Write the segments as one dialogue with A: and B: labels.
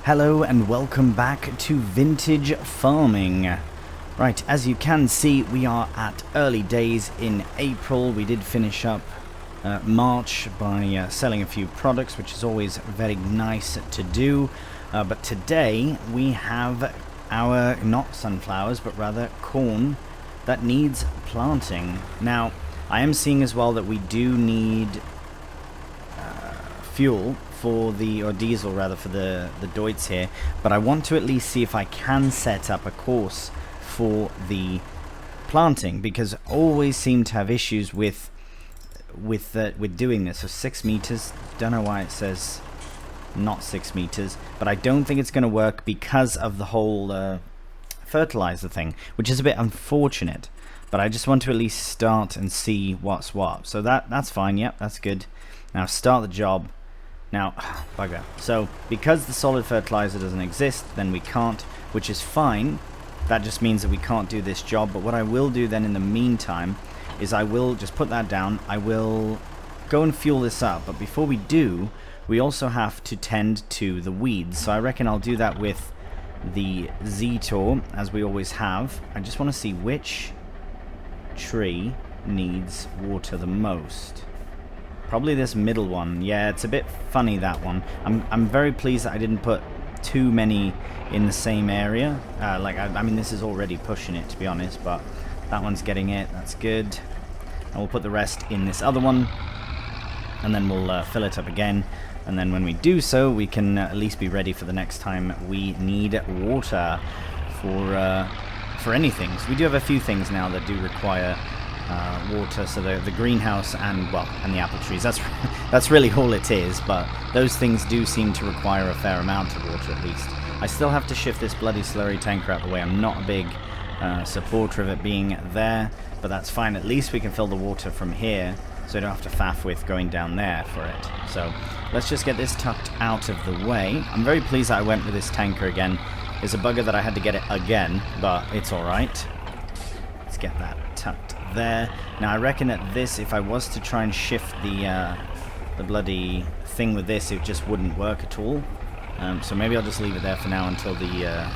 A: Hello and welcome back to Vintage Farming. Right, as you can see, we are at early days in April. We did finish up March by selling a few products, which is always very nice to do. But today we have our, not sunflowers, but rather corn that needs planting. Now, I am seeing as well that we do need fuel for the, or diesel rather, for the Deutz here, but I want to at least see if I can set up a course for the planting, because I always seem to have issues with doing this. So 6 meters, don't know why it says not 6 meters, but I don't think it's going to work because of the whole fertilizer thing, which is a bit unfortunate, but I just want to at least start and see what's what. So that's fine. Yep, that's good. Now start the job. Now, bugger. So, because the solid fertilizer doesn't exist, then we can't, which is fine. That just means that we can't do this job. But what I will do then in the meantime is I will just put that down. I will go and fuel this up. But before we do, we also have to tend to the weeds. So I reckon I'll do that with the Z-Tor, as we always have. I just want to see which tree needs water the most. Probably this middle one. Yeah, it's a bit funny, that one. I'm very pleased that I didn't put too many in the same area. I mean, this is already pushing it, to be honest, but that one's getting it. That's good. And we'll put the rest in this other one, and then we'll fill it up again. And then when we do so, we can at least be ready for the next time we need water for anything. So we do have a few things now that do require water, so the greenhouse and the apple trees, that's really all it is, but those things do seem to require a fair amount of water at least. I still have to shift this bloody slurry tanker out the way. I'm not a big supporter of it being there, but that's fine. At least we can fill the water from here, so I don't have to faff with going down there for it. So let's just get this tucked out of the way. I'm very pleased that I went with this tanker again. It's a bugger that I had to get it again, but it's alright. Let's get that tucked there. Now I reckon that this, if I was to try and shift the bloody thing with this, it just wouldn't work at all. So maybe I'll just leave it there for now until the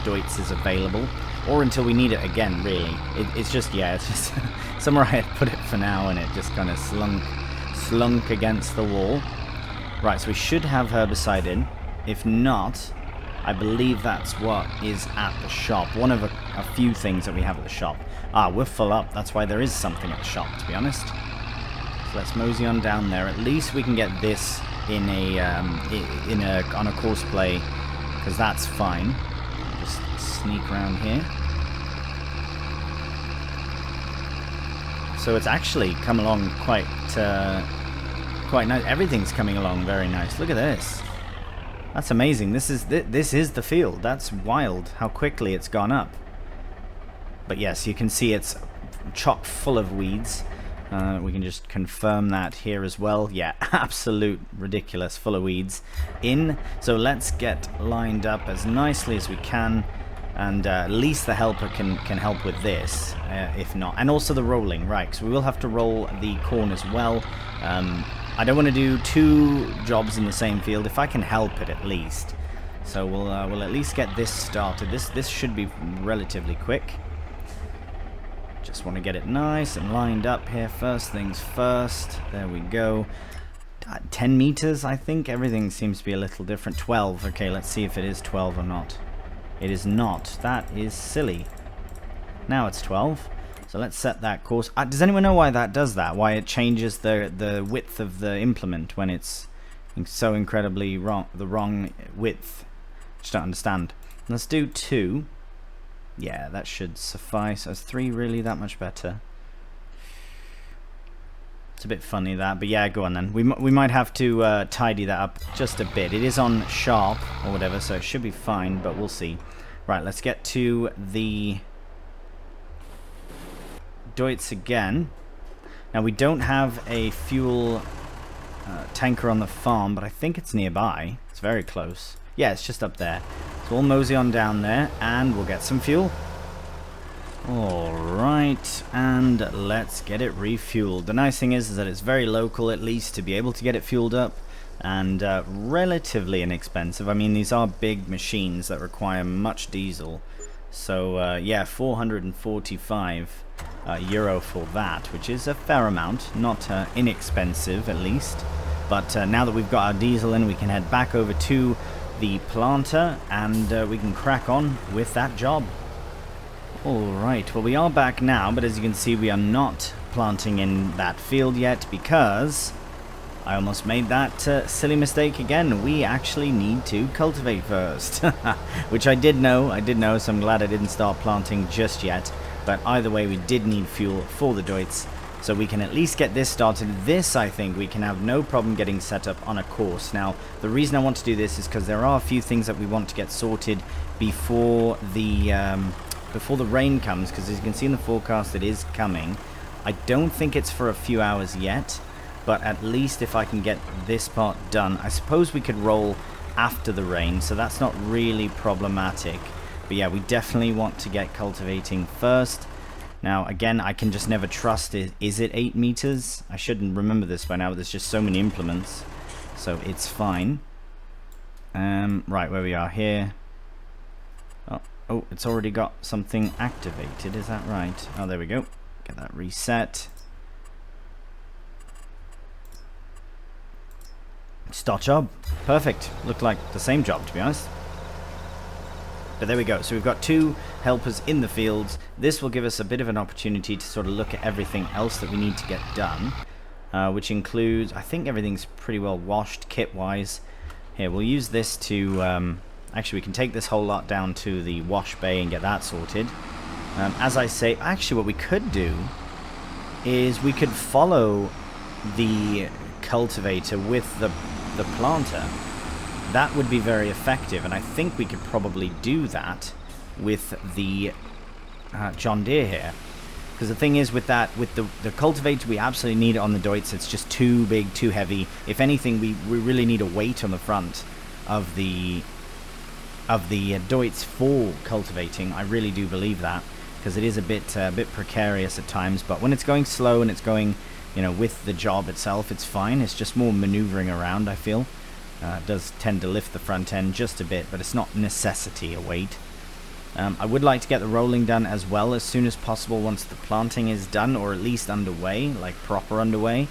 A: Deutz is available, or until we need it again, really. It's just somewhere I had put it for now, and it just kind of slunk against the wall. Right, so we should have herbicide in. If not, I believe that's what is at the shop. One of a few things that we have at the shop. Ah, we're full up. That's why there is something at the shop, to be honest. So let's mosey on down there. At least we can get this in on a course play, because that's fine. Just sneak around here. So it's actually come along quite nice. Everything's coming along very nice. Look at this. That's amazing. This is the field. That's wild how quickly it's gone up. But yes, you can see it's chock full of weeds. We can just confirm that here as well. Yeah, absolute ridiculous, full of weeds in. So let's get lined up as nicely as we can, and at least the helper can help with this, if not. And also the rolling, right, so we will have to roll the corn as well. I don't want to do 2 jobs in the same field, if I can help it at least. So we'll at least get this started. This should be relatively quick. Just want to get it nice and lined up here. First things first. There we go. 10 meters, I think. Everything seems to be a little different. 12. Okay, let's see if it is 12 or not. It is not. That is silly. Now it's 12. So let's set that course. Does anyone know why that does that? Why it changes the width of the implement when it's so incredibly wrong, the wrong width? Just don't understand. Let's do 2. Yeah, that should suffice. Is 3 really that much better? It's a bit funny that, but yeah, go on then. We might have to tidy that up just a bit. It is on sharp or whatever, so it should be fine, but we'll see. Right, let's get to the Deutz again. Now we don't have a fuel tanker on the farm, but I think it's nearby. It's very close. Yeah, it's just up there. So we'll mosey on down there and we'll get some fuel. Alright, and let's get it refueled. The nice thing is that it's very local, at least, to be able to get it fueled up. and relatively inexpensive. I mean, these are big machines that require much diesel. So yeah, 445 euro for that, which is a fair amount, not inexpensive at least. But now that we've got our diesel in, we can head back over to the planter and we can crack on with that job. Alright, well we are back now, but as you can see we are not planting in that field yet because I almost made that silly mistake again. We actually need to cultivate first, which I did know, so I'm glad I didn't start planting just yet. But either way, we did need fuel for the Deutz, so we can at least get this started. This, I think, we can have no problem getting set up on a course. Now, the reason I want to do this is because there are a few things that we want to get sorted before the rain comes, because as you can see in the forecast, it is coming. I don't think it's for a few hours yet, but at least if I can get this part done, I suppose we could roll after the rain, so that's not really problematic. But yeah, we definitely want to get cultivating first. Now, again, I can just never trust it. Is it 8 meters? I shouldn't remember this by now, but there's just so many implements, so it's fine. Right, where we are here. Oh, it's already got something activated, is that right? Oh, there we go. Get that reset. Start job. Perfect. Looked like the same job, to be honest. But there we go. So we've got 2 helpers in the fields. This will give us a bit of an opportunity to sort of look at everything else that we need to get done, which includes, I think everything's pretty well washed kit-wise. Here, we'll use this to... actually, we can take this whole lot down to the wash bay and get that sorted. As I say, actually what we could do is we could follow the cultivator with the planter. That would be very effective, and I think we could probably do that with the John Deere here. Because the thing is with the cultivator, we absolutely need it on the Deutz. It's just too big, too heavy. If anything, we really need a weight on the front of the Deutz for cultivating. I really do believe that, because it is a bit precarious at times. But when it's going slow and it's going, you know, with the job itself, it's fine. It's just more maneuvering around, I feel. It does tend to lift the front end just a bit, but it's not necessity a weight. I would like to get the rolling done as well as soon as possible once the planting is done, or at least underway, like proper underway.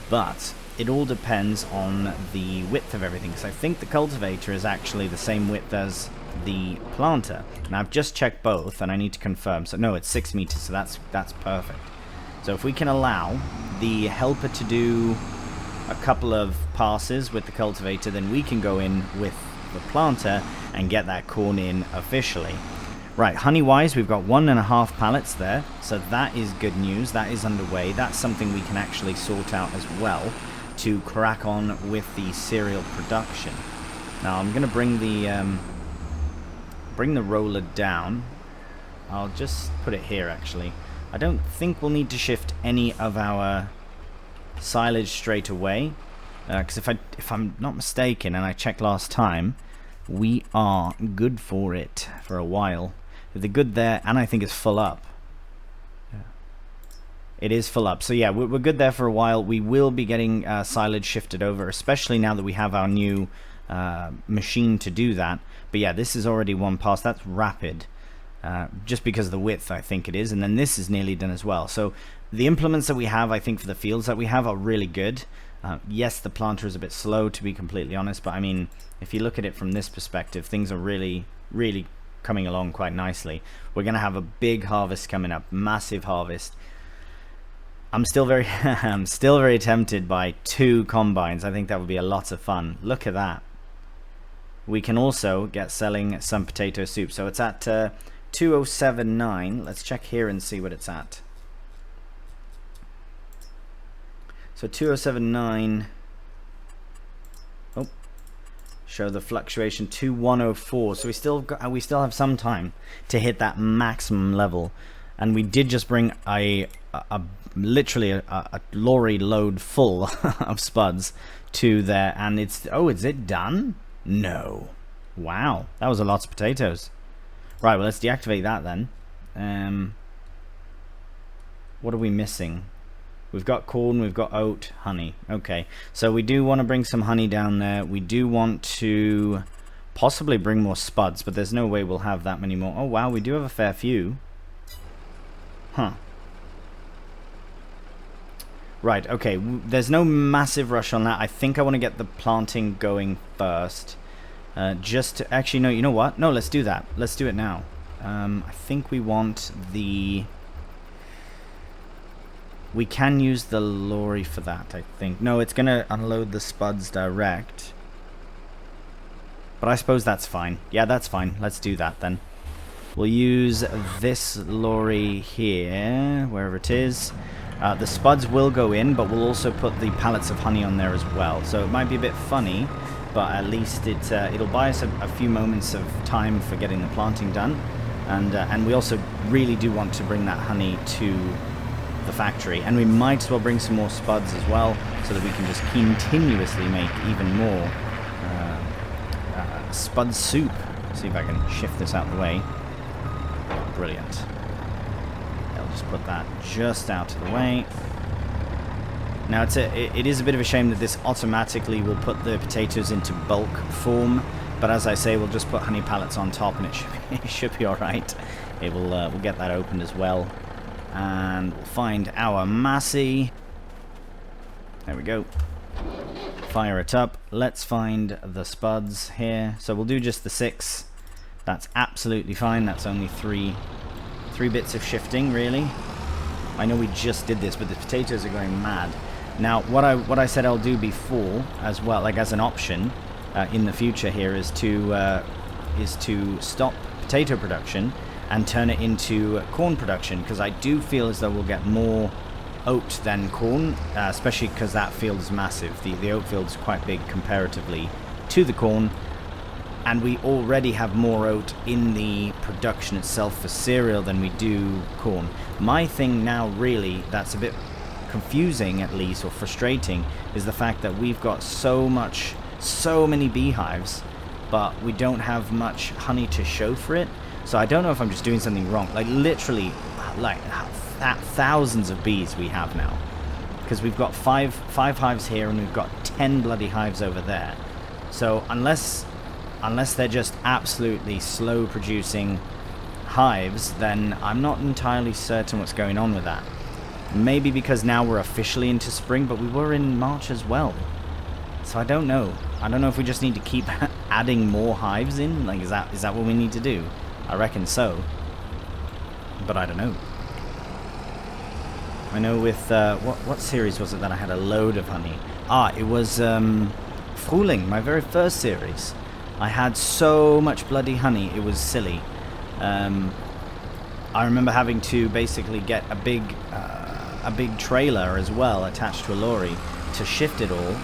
A: But it all depends on the width of everything, because I think the cultivator is actually the same width as the planter. And I've just checked both, and I need to confirm. So no, it's 6 meters, so that's perfect. So if we can allow the helper to do a couple of passes with the cultivator, then we can go in with the planter and get that corn in officially. Right, honey wise, we've got 1.5 pallets there, so that is good news. That is underway. That's something we can actually sort out as well to crack on with the cereal production. Now I'm going to bring the roller down. I'll just put it here actually. I don't think we'll need to shift any of our silage straight away, because if I'm not mistaken, and I checked last time, we are good for it for a while. They're good there, and I think it's full up. Yeah. It is full up, so yeah, we're good there for a while. We will be getting silage shifted over, especially now that we have our new machine to do that. But yeah, this is already one pass. That's rapid, just because of the width, I think it is, and then this is nearly done as well. So the implements that we have, I think, for the fields that we have are really good. Yes, the planter is a bit slow, to be completely honest, but I mean, if you look at it from this perspective, things are really, really coming along quite nicely. We're going to have a big harvest coming up, massive harvest. I'm still very, I'm still very tempted by 2 combines. I think that would be a lot of fun. Look at that. We can also get selling some potato soup. So it's at 2079. Let's check here and see what it's at. So 2079, oh, show the fluctuation, 2104. So we still have some time to hit that maximum level, and we did just bring literally a lorry load full of spuds to there, and is it done? No. Wow, that was a lot of potatoes. Right, well, let's deactivate that then. What are we missing? We've got corn, we've got oat, honey. Okay, so we do want to bring some honey down there. We do want to possibly bring more spuds, but there's no way we'll have that many more. Oh wow, we do have a fair few. Huh. Right, okay, there's no massive rush on that. I think I want to get the planting going first. Just to, actually, no, you know what? No, let's do that. Let's do it now. I think we want the... We can use the lorry for that, I think. No, it's going to unload the spuds direct. But I suppose that's fine. Yeah, that's fine. Let's do that then. We'll use this lorry here, wherever it is. The spuds will go in, but we'll also put the pallets of honey on there as well. So it might be a bit funny, but at least it'll buy us a few moments of time for getting the planting done. And we also really do want to bring that honey to the factory, and we might as well bring some more spuds as well, so that we can just continuously make even more spud soup. See if I can shift this out of the way. Brilliant. I'll just put that just out of the way. Now it is a bit of a shame that this automatically will put the potatoes into bulk form, but as I say, we'll just put honey pallets on top, and it should be all right. It will we'll get that opened as well. And we'll find our Massey. There we go. Fire it up. Let's find the spuds here. So we'll do just the 6. That's absolutely fine. That's only three bits of shifting, really. I know we just did this, but the potatoes are going mad. Now, what I said I'll do before, as well, like as an option in the future here, is to stop potato production and turn it into corn production, because I do feel as though we'll get more oat than corn, especially because that field is massive. The oat field is quite big comparatively to the corn, and we already have more oat in the production itself for cereal than we do corn. My thing now, really, that's a bit confusing at least, or frustrating, is the fact that we've got so many beehives, but we don't have much honey to show for it. So I don't know if I'm just doing something wrong. Like literally, like thousands of bees we have now, because we've got five hives here, and we've got 10 bloody hives over there. So unless they're just absolutely slow producing hives, then I'm not entirely certain what's going on with that. Maybe because now we're officially into spring, but we were in March as well. So I don't know. I don't know if we just need to keep adding more hives in. Like, is that what we need to do? I reckon so, but I don't know. I know with what series was it that I had a load of honey? It was Frühling, my very first series. I had so much bloody honey, it was silly. I remember having to basically get a big trailer as well attached to a lorry to shift it all,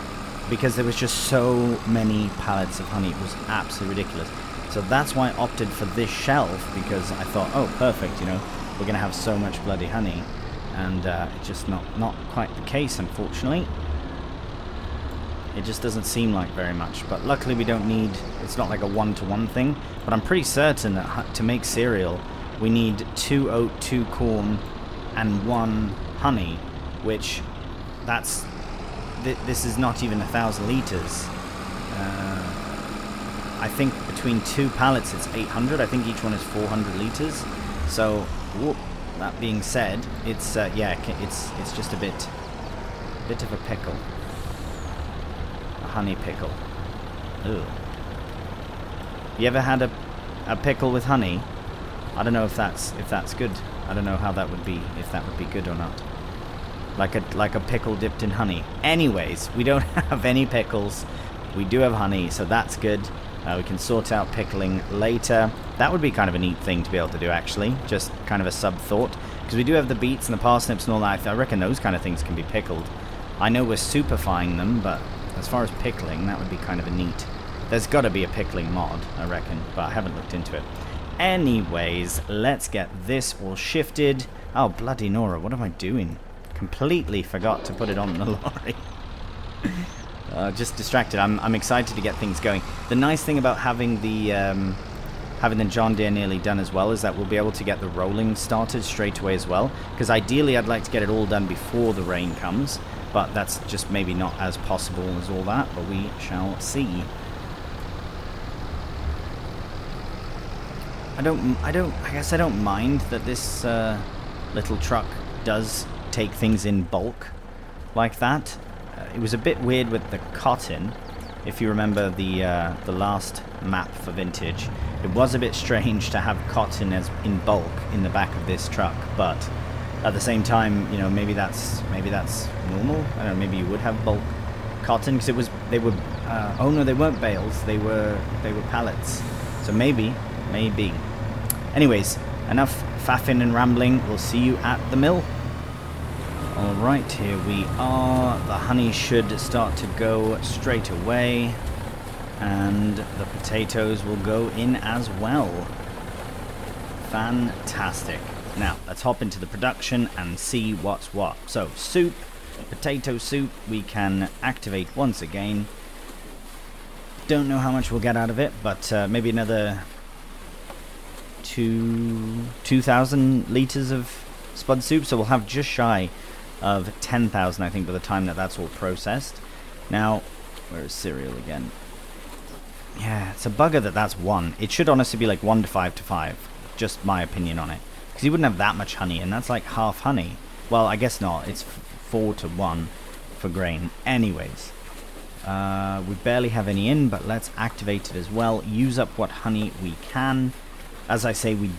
A: because there was just so many pallets of honey. It was absolutely ridiculous. So that's why I opted for this shelf, because I thought, oh, perfect, you know, we're going to have so much bloody honey. And it's just not quite the case, unfortunately. It just doesn't seem like very much. But luckily we don't need, it's not like a one-to-one thing. But I'm pretty certain that to make cereal, we need 2 oat, 2 corn, and 1 honey, which this is not even 1,000 liters. I think between 2 pallets it's 800. I think each one is 400 liters. So, whoop, that being said, it's it's just a bit of a pickle, a honey pickle. Ugh. You ever had a pickle with honey? I don't know if that's good. I don't know how that would be, if that would be good or not. Like a pickle dipped in honey. Anyways, we don't have any pickles. We do have honey, so that's good. We can sort out pickling later. That would be kind of a neat thing to be able to do, actually. Just kind of a sub-thought. Because we do have the beets and the parsnips and all that. I reckon those kind of things can be pickled. I know we're superfying them, but as far as pickling, that would be kind of a neat... There's got to be a pickling mod, I reckon, but I haven't looked into it. Anyways, let's get this all shifted. Oh, bloody Nora, what am I doing? Completely forgot to put it on the lorry. Just distracted. I'm excited to get things going. The nice thing about having the having the John Deere nearly done as well is that we'll be able to get the rolling started straight away as well. Because ideally I'd like to get it all done before the rain comes, but that's just maybe not as possible as all that, but we shall see. I guess I don't mind that this little truck does take things in bulk like that. It was a bit weird with the cotton. If you remember the last map for Vintage, it was a bit strange to have cotton as in bulk in the back of this truck, but at the same time, you know, maybe that's normal. I don't know, maybe you would have bulk cotton, because they were oh no, they weren't bales, they were pallets. So maybe. Anyways, enough faffing and rambling. We'll see you at the mill. Alright, here we are. The honey should start to go straight away, and the potatoes will go in as well. Fantastic. Now, let's hop into the production and see what's what. So, soup, potato soup, we can activate once again. Don't know how much we'll get out of it, but maybe another 2,000 litres of spud soup, so we'll have just shy of 10,000, I think, by the time that's all processed. Now, where is cereal again? Yeah, it's a bugger that's 1. It should honestly be like 1 to 5 to 5. Just my opinion on it. Because you wouldn't have that much honey, and that's like half honey. Well, I guess not. It's 4 to 1 for grain. Anyways, we barely have any in, but let's activate it as well. Use up what honey we can. As I say, we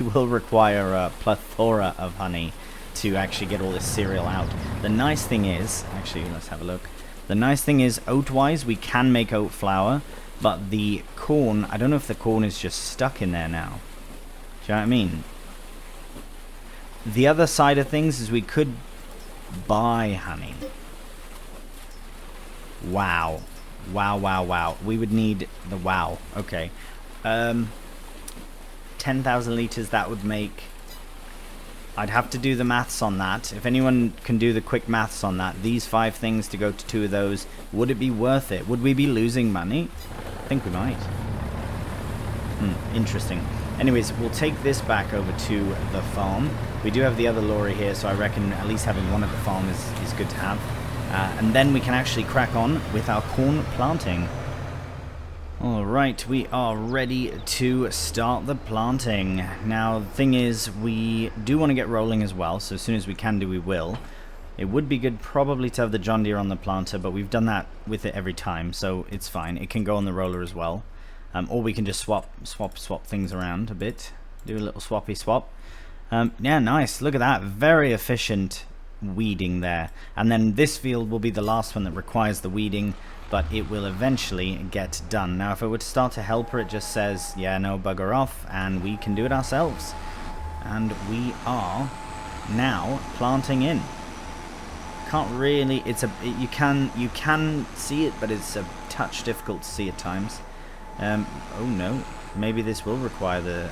A: will require a plethora of honey to actually get all this cereal out. The nice thing is, actually, let's have a look. The nice thing is, oat-wise, we can make oat flour, but the corn, I don't know if the corn is just stuck in there now. Do you know what I mean? The other side of things is we could buy honey. Wow. Wow. We would need the wow. Okay. 10,000 litres, that would make... I'd have to do the maths on that. If anyone can do the quick maths on that, these 5 things to go to 2 of those, would it be worth it? Would we be losing money? I think we might. Interesting. Anyways, we'll take this back over to the farm. We do have the other lorry here, so I reckon at least having one at the farm is good to have. And then we can actually crack on with our corn planting. Alright, we are ready to start the planting. Now, the thing is, we do want to get rolling as well, so as soon as we can do, we will. It would be good probably to have the John Deere on the planter, but we've done that with it every time, so it's fine. It can go on the roller as well. Or we can just swap things around a bit. Do a little swappy swap. Yeah, nice. Look at that. Very efficient weeding there. And then this field will be the last one that requires the weeding, but it will eventually get done. Now, if I were to start a helper, it just says, yeah, no, bugger off, and we can do it ourselves. And we are now planting in. Can't really, you can see it, but it's a touch difficult to see at times. Oh no, maybe this will require the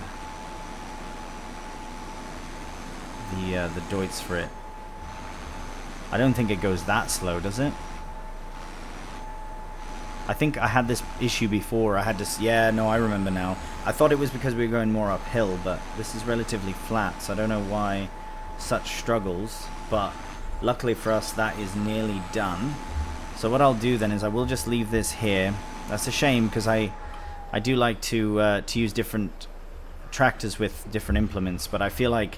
A: Deutz for it. I don't think it goes that slow, does it? I think I had this issue before. I had to... Yeah, no, I remember now. I thought it was because we were going more uphill, but this is relatively flat, so I don't know why such struggles. But luckily for us, that is nearly done. So what I'll do then is I will just leave this here. That's a shame, because I do like to use different tractors with different implements, but I feel like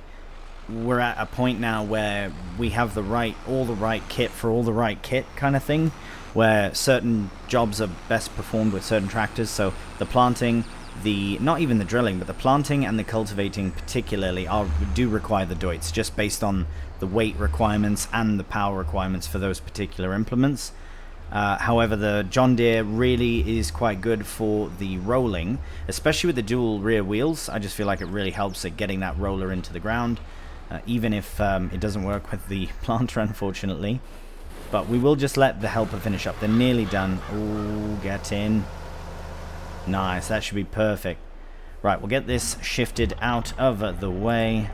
A: we're at a point now where we have all the right kit for all the right kit kind of thing, where certain jobs are best performed with certain tractors. So the planting, not even the drilling, but the planting and the cultivating particularly do require the Deutz, just based on the weight requirements and the power requirements for those particular implements. However, the John Deere really is quite good for the rolling, especially with the dual rear wheels. I just feel like it really helps at getting that roller into the ground, even if it doesn't work with the planter, unfortunately. But we will just let the helper finish up. They're nearly done. Oh, get in. Nice, that should be perfect. Right, we'll get this shifted out of the way.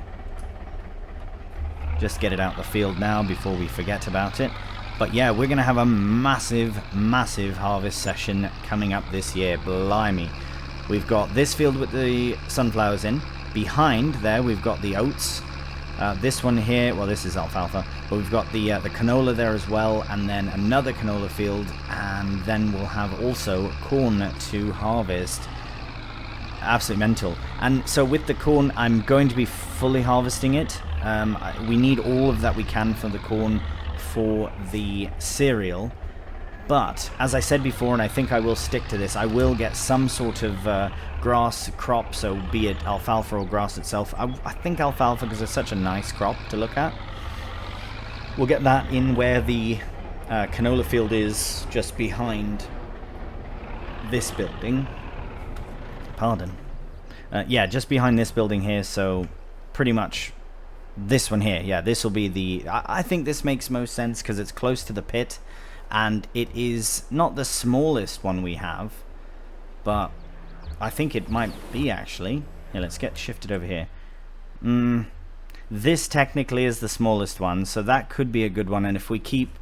A: Just get it out the field now before we forget about it. But yeah, we're going to have a massive harvest session coming up this year. Blimey. We've got this field with the sunflowers in. Behind there, we've got the oats. This one here, well, this is alfalfa, but we've got the canola there as well, and then another canola field, and then we'll have also corn to harvest. Absolutely mental. And so with the corn, I'm going to be fully harvesting it. We need all of that we can for the corn for the cereal. But, as I said before, and I think I will stick to this, I will get some sort of grass crop, so be it alfalfa or grass itself. I think alfalfa, because it's such a nice crop to look at. We'll get that in where the canola field is, just behind this building. Pardon. Yeah, just behind this building here, so pretty much this one here. Yeah, this will be the... I think this makes most sense, because it's close to the pit. And it is not the smallest one we have, but I think it might be, actually. Yeah, let's get shifted over here. This technically is the smallest one, so that could be a good one. And if we keep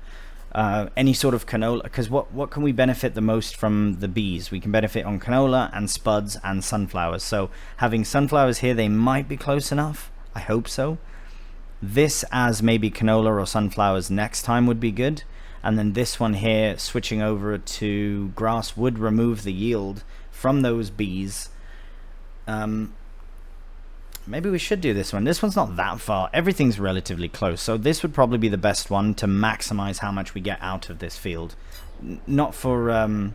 A: any sort of canola, because what can we benefit the most from the bees? We can benefit on canola and spuds and sunflowers. So having sunflowers here, they might be close enough. I hope so. This as maybe canola or sunflowers next time would be good. And then this one here, switching over to grass, would remove the yield from those bees. Maybe we should do this one. This one's not that far. Everything's relatively close. So this would probably be the best one to maximize how much we get out of this field. Not for arable,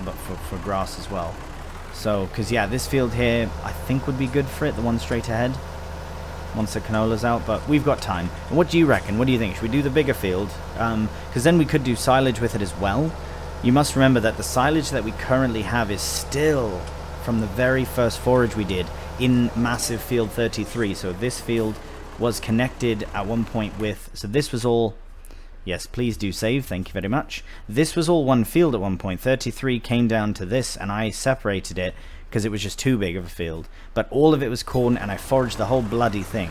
A: but for grass as well. So, because yeah, this field here, I think would be good for it, the one straight ahead. Once the canola's out, but we've got time. And what do you reckon? What do you think? Should we do the bigger field? Because then we could do silage with it as well. You must remember that the silage that we currently have is still from the very first forage we did in massive field 33. So this field was connected at one point with... So this was all... Yes, please do save. Thank you very much. This was all one field at one point. 33 came down to this, and I separated it because it was just too big of a field. But all of it was corn, and I foraged the whole bloody thing.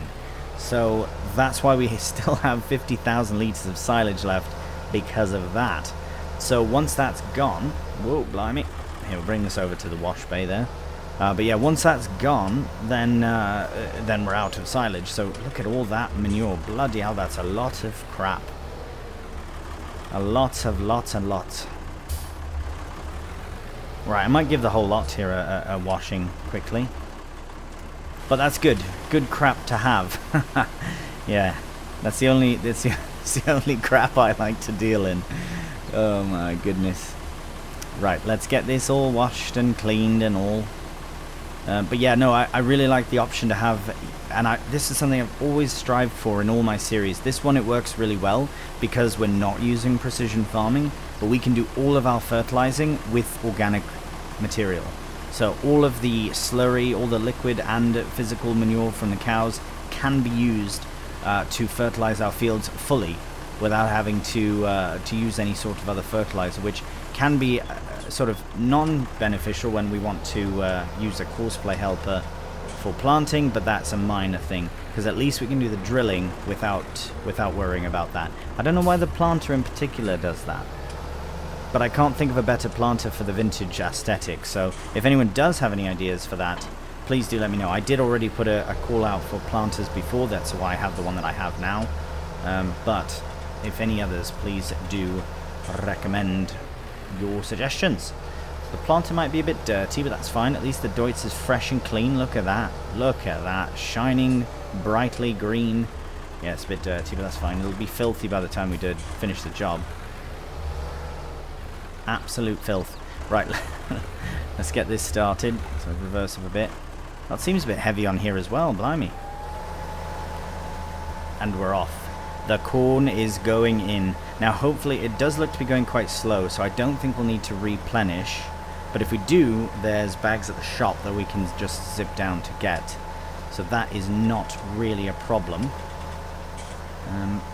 A: So that's why we still have 50,000 litres of silage left, because of that. So once that's gone... Whoa, blimey. Here, we'll bring this over to the wash bay there. But yeah, once that's gone, then we're out of silage. So look at all that manure. Bloody hell, that's a lot of crap. A lot of lots and lots. Right, I might give the whole lot here a washing quickly. But that's good. Good crap to have. Yeah, that's the only crap I like to deal in. Oh my goodness. Right, let's get this all washed and cleaned and all. But yeah, no, I really like the option to have, and this is something I've always strived for in all my series. This one, it works really well because we're not using precision farming, but we can do all of our fertilizing with organic material. So all of the slurry, all the liquid and physical manure from the cows can be used to fertilize our fields fully without having to use any sort of other fertilizer, which can be sort of non-beneficial when we want to use a courseplay helper for planting, but that's a minor thing because at least we can do the drilling without worrying about that. I don't know why the planter in particular does that, but I can't think of a better planter for the vintage aesthetic. So if anyone does have any ideas for that, please do let me know. I did already put a call out for planters before, that's why I have the one that I have now. But if any others, please do recommend your suggestions. The planter might be a bit dirty, but that's fine. At least the Deutz is fresh and clean. Look at that. Look at that. Shining brightly green. Yeah, it's a bit dirty, but that's fine. It'll be filthy by the time we finish the job. Absolute filth. Right, let's get this started. So reverse up a bit. That seems a bit heavy on here as well, blimey. And we're off. The corn is going in. Now hopefully it does look to be going quite slow, so I don't think we'll need to replenish. But if we do, there's bags at the shop that we can just zip down to get. So that is not really a problem.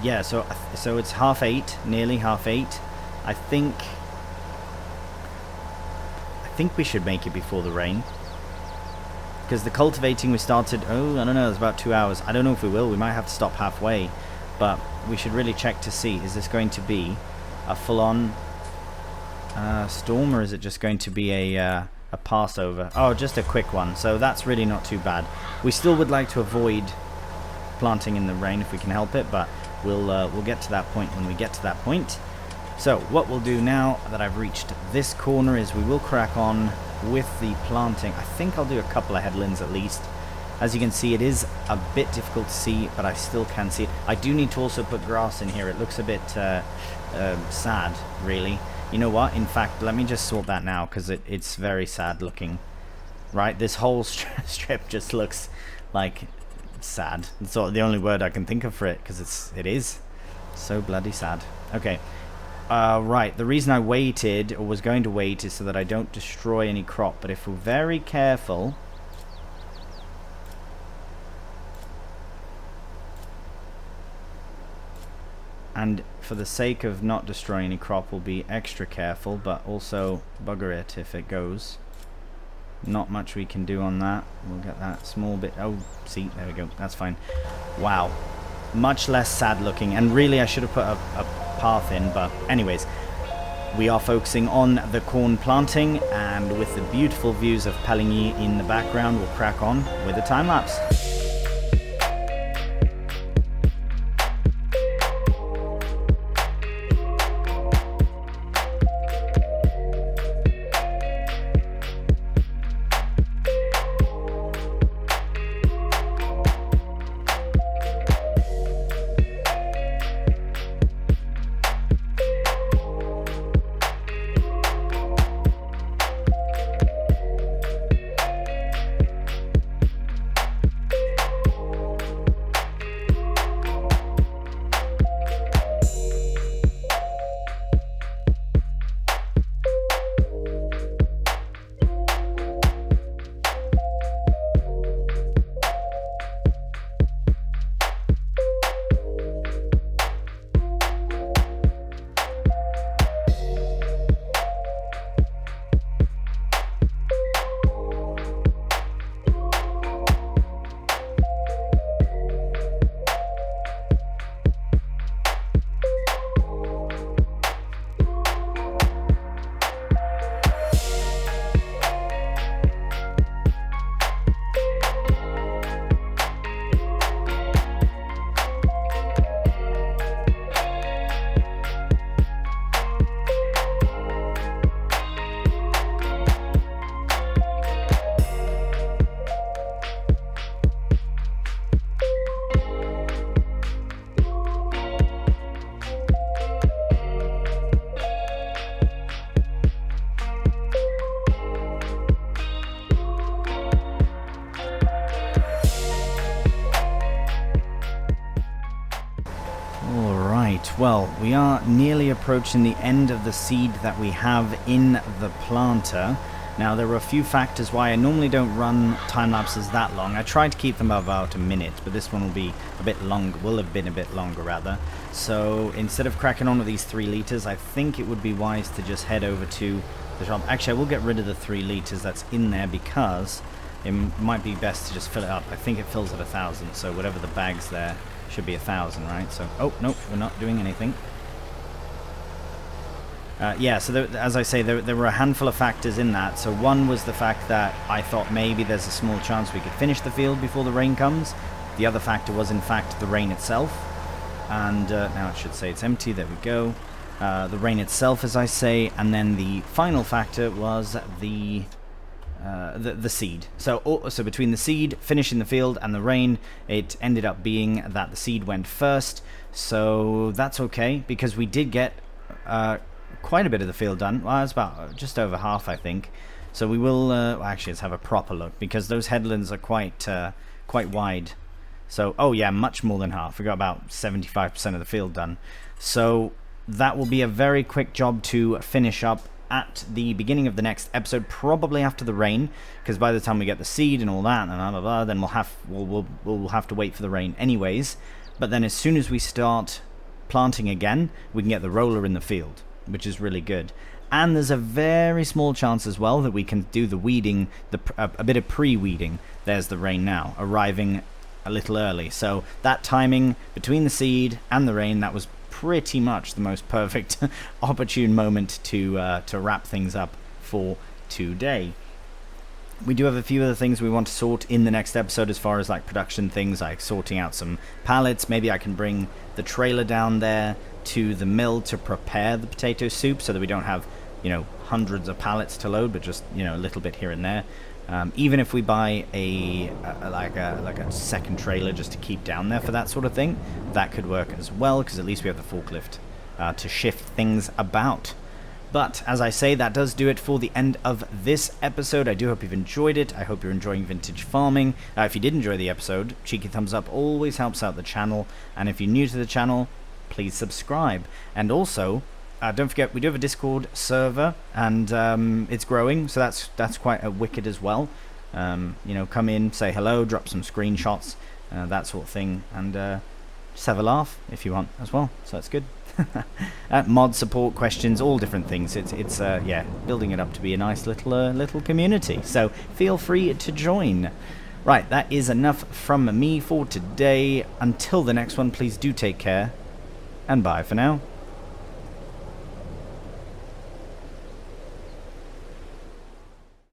A: Yeah, so it's 8:30, nearly 8:30. I think we should make it before the rain. Because the cultivating we started, I don't know, it's about 2 hours. I don't know if we will. We might have to stop halfway. But we should really check to see, is this going to be a full-on storm, or is it just going to be a a Passover. Oh, just a quick one. So that's really not too bad. We still would like to avoid planting in the rain if we can help it, but we'll get to that point when we get to that point. So what we'll do now that I've reached this corner is we will crack on with the planting. I think I'll do a couple of headlands at least. As you can see, it is a bit difficult to see, but I still can see it. I do need to also put grass in here. It looks a bit sad, really. You know what? In fact, let me just sort that now, because it's very sad looking. Right? This whole strip just looks like sad. It's the only word I can think of for it, because it is so bloody sad. Okay. Right. The reason I waited, or was going to wait, is so that I don't destroy any crop. But if we're very careful... And for the sake of not destroying any crop, we'll be extra careful, but also bugger it if it goes. Not much we can do on that. We'll get that small bit. Oh, see, there we go. That's fine. Wow. Much less sad looking. And really, I should have put a path in, but anyways. We are focusing on the corn planting, and with the beautiful views of Paligny in the background, we'll crack on with the time-lapse. Well, we are nearly approaching the end of the seed that we have in the planter. Now, there are a few factors why I normally don't run time-lapses that long. I try to keep them about a minute, but this one will be a bit longer, will have been a bit longer rather. So instead of cracking on with these 3 liters, I think it would be wise to just head over to the shop. Actually, I will get rid of the 3 liters that's in there because it might be best to just fill it up. I think it fills at 1,000, so whatever the bag's there should be 1,000, right? So, oh, nope, we're not doing anything. Yeah, so as I say, there were a handful of factors in that. So one was the fact that I thought maybe there's a small chance we could finish the field before the rain comes. The other factor was, in fact, the rain itself. And now it should say it's empty. There we go. The rain itself, as I say. And then the final factor was the seed. So between the seed, finishing the field, and the rain, it ended up being that the seed went first. So that's okay, because we did get quite a bit of the field done. Well, it's about just over half, I think. So we will actually let's have a proper look, because those headlands are quite wide. So oh yeah, much more than half. We got about 75% of the field done. So that will be a very quick job to finish up at the beginning of the next episode, probably after the rain, because by the time we get the seed and all that and blah, blah, blah, then we'll have to wait for the rain anyways. But then as soon as we start planting again, we can get the roller in the field, which is really good. And there's a very small chance as well that we can do the weeding, a bit of pre-weeding. There's the rain now arriving a little early, so that timing between the seed and the rain, that was pretty much the most perfect opportune moment to wrap things up for today. we do have a few other things we want to sort in the next episode as far as like production things, like sorting out some pallets. Maybe I can bring the trailer down there to the mill to prepare the potato soup so that we don't have, you know, hundreds of pallets to load, but just, you know, a little bit here and there. Even if we buy a second trailer just to keep down there for that sort of thing, that could work as well, because at least we have the forklift to shift things about. But, as I say, that does do it for the end of this episode. I do hope you've enjoyed it. I hope you're enjoying vintage farming. If you did enjoy the episode, cheeky thumbs up always helps out the channel. And if you're new to the channel, please subscribe. And also, don't forget, we do have a Discord server, and it's growing, so that's quite wicked as well. You know, come in, say hello, drop some screenshots, that sort of thing, and just have a laugh if you want as well. So that's good. Mod support, questions, all different things. It's yeah, building it up to be a nice little community. So feel free to join. Right, that is enough from me for today. Until the next one, please do take care, and bye for now.